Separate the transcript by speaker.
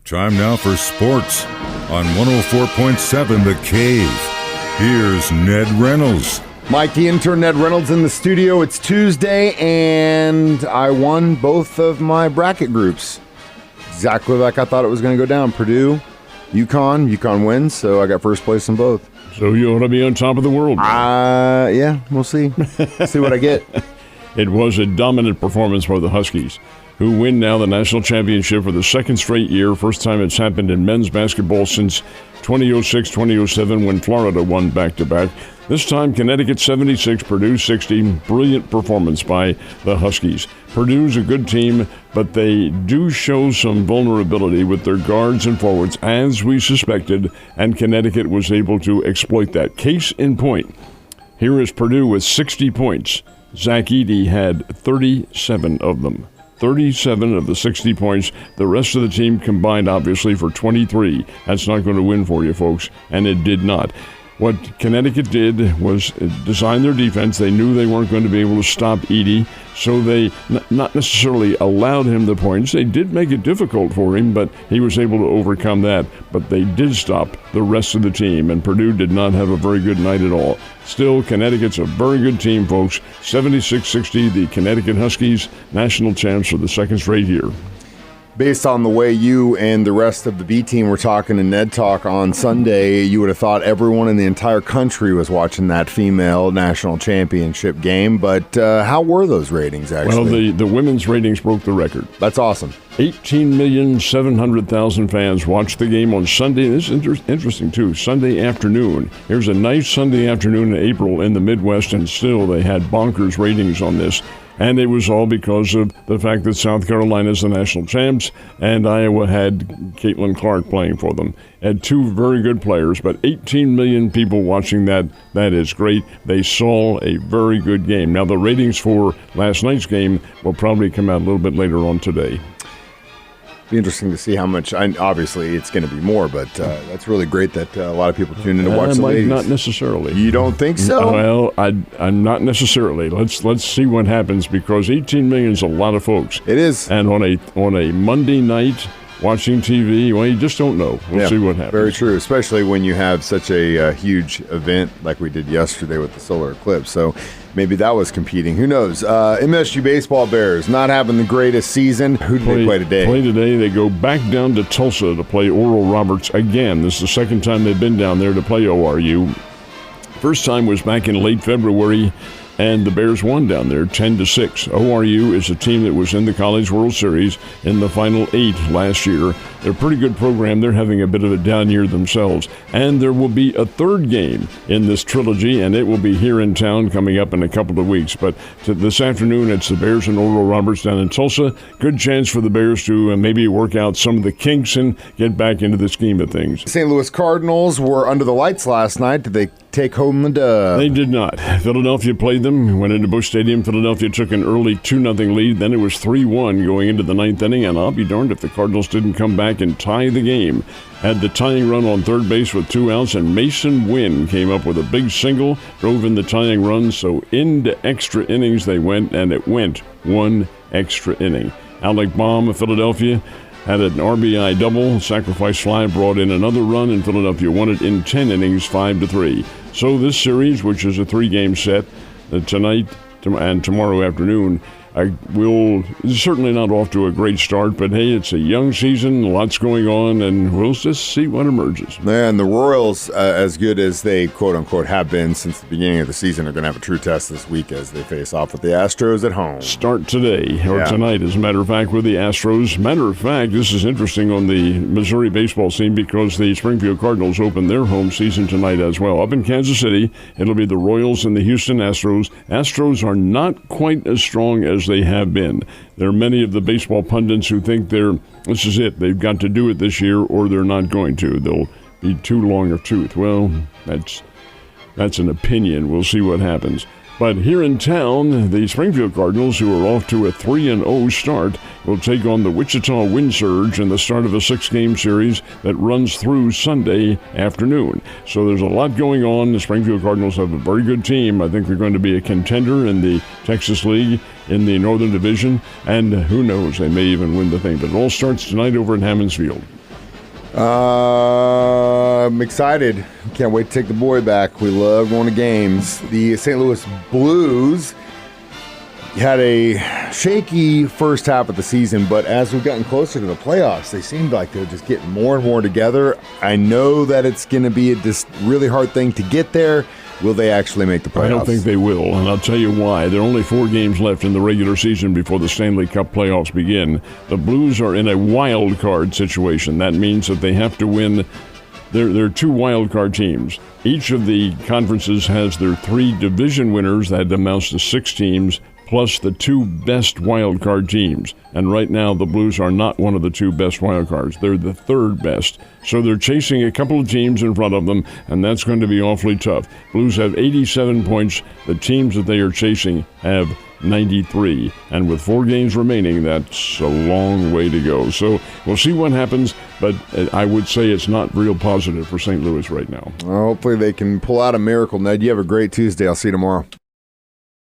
Speaker 1: Time now for sports on 104.7 The Cave. Here's Ned Reynolds.
Speaker 2: Mike, the intern, Ned Reynolds in the studio. It's Tuesday, and I won both of my bracket groups. Exactly like I thought it was going to go down. Purdue, UConn wins, so I got first place in both.
Speaker 3: So you ought to be on top of the world.
Speaker 2: Yeah, we'll see. See what I get.
Speaker 3: It was a dominant performance for the Huskies, who win now the national championship for the second straight year. First time it's happened in men's basketball since 2006-2007 when Florida won back-to-back. This time, Connecticut 76, Purdue 60. Brilliant performance by the Huskies. Purdue's a good team, but they do show some vulnerability with their guards and forwards, as we suspected, and Connecticut was able to exploit that. Case in point, here is Purdue with 60 points. Zach Edey had 37 of them. 37 of the 60 points. The rest of the team combined, obviously, for 23. That's not going to win for you, folks, and it did not. What Connecticut did was design their defense. They knew they weren't going to be able to stop Edey, so they not necessarily allowed him the points. They did make it difficult for him, but he was able to overcome that. But they did stop the rest of the team, and Purdue did not have a very good night at all. Still, Connecticut's a very good team, folks. 76-60, the Connecticut Huskies, national champs for the second straight year.
Speaker 2: Based on the way you and the rest of the B team were talking in Ned Talk on Sunday, you would have thought everyone in the entire country was watching that female national championship game. But how were those ratings, actually?
Speaker 3: Well, the women's ratings broke the record.
Speaker 2: That's awesome.
Speaker 3: 18,700,000 fans watched the game on Sunday. This is interesting, too. Sunday afternoon. Here's a nice Sunday afternoon in April in the Midwest, and still they had bonkers ratings on this. And it was all because of the fact that South Carolina is the national champs, and Iowa had Caitlin Clark playing for them. Had two very good players, but 18 million people watching that. That is great. They saw a very good game. Now, the ratings for last night's game will probably come out a little bit later on today.
Speaker 2: Be interesting to see how much. Obviously, it's going to be more, but that's really great that a lot of people tune in to watch the ladies.
Speaker 3: Not necessarily.
Speaker 2: You don't think so?
Speaker 3: Well, I'm not necessarily. Let's see what happens, because 18 million is a lot of folks.
Speaker 2: It is.
Speaker 3: And on a Monday night watching TV, well, you just don't know. We'll see what happens.
Speaker 2: Very true, especially when you have such a huge event like we did yesterday with the solar eclipse. So maybe that was competing. Who knows? MSU baseball Bears not having the greatest season. Who do they play today? They go back down to Tulsa to play Oral Roberts again. This is the second time they've been down there to play ORU. First time was back in late February, and the Bears won down there 10-6. ORU is a team that was in the College World Series in the Final 8 last year. They're a pretty good program. They're having a bit of a down year themselves. And there will be a third game in this trilogy, and it will be here in town coming up in a couple of weeks. But this afternoon, it's the Bears and Oral Roberts down in Tulsa. Good chance for the Bears to maybe work out some of the kinks and get back into the scheme of things. St. Louis Cardinals were under the lights last night. Did they take home the dub?
Speaker 3: They did not. Philadelphia played them, went into Busch Stadium. Philadelphia took an early 2-0 lead. Then it was 3-1 going into the ninth inning, and I'll be darned if the Cardinals didn't come back and tie the game. Had the tying run on third base with 2 outs, and Mason Wynn came up with a big single, drove in the tying run, so into extra innings they went, and it went 1 extra inning. Alec Baum of Philadelphia had an RBI double, sacrifice fly, brought in another run, and Philadelphia won it in 10 innings, 5-3. So this series, which is a 3-game set, tonight and tomorrow afternoon, we'll certainly not off to a great start, but hey, it's a young season, lots going on, and we'll just see what emerges.
Speaker 2: And the Royals, as good as they quote-unquote have been since the beginning of the season, are going to have a true test this week as they face off with the Astros at home.
Speaker 3: Start today, or tonight, as a matter of fact, with the Astros. Matter of fact, this is interesting on the Missouri baseball scene because the Springfield Cardinals open their home season tonight as well. Up in Kansas City, it'll be the Royals and the Houston Astros. Astros are not quite as strong as they have been. There are many of the baseball pundits who think this is it. They've got to do it this year or they're not going to. They'll be too long a tooth. Well, that's an opinion. We'll see what happens. But here in town, the Springfield Cardinals, who are off to a 3-0 start, will take on the Wichita Wind Surge in the start of a 6-game series that runs through Sunday afternoon. So there's a lot going on. The Springfield Cardinals have a very good team. I think they're going to be a contender in the Texas League in the Northern Division, and who knows, they may even win the thing. But it all starts tonight over at Hammons Field.
Speaker 2: I'm excited. Can't wait to take the boy back. We love going to games. The St. Louis Blues had a shaky first half of the season, but as we've gotten closer to the playoffs, they seemed like they're just getting more and more together. I know that it's going to be a really hard thing to get there. Will they actually make the playoffs?
Speaker 3: I don't think they will, and I'll tell you why. There are only 4 games left in the regular season before the Stanley Cup playoffs begin. The Blues are in a wild card situation. That means that they have to win. There are 2 wild card teams. Each of the conferences has their 3 division winners. That amounts to 6 teams, plus the 2 best wild card teams. And right now, the Blues are not one of the 2 best wild cards. They're the 3rd best. So they're chasing a couple of teams in front of them, and that's going to be awfully tough. Blues have 87 points. The teams that they are chasing have 93. And with 4 games remaining, that's a long way to go. So we'll see what happens, but I would say it's not real positive for St. Louis right now.
Speaker 2: Well, hopefully they can pull out a miracle, Ned. You have a great Tuesday. I'll see you tomorrow.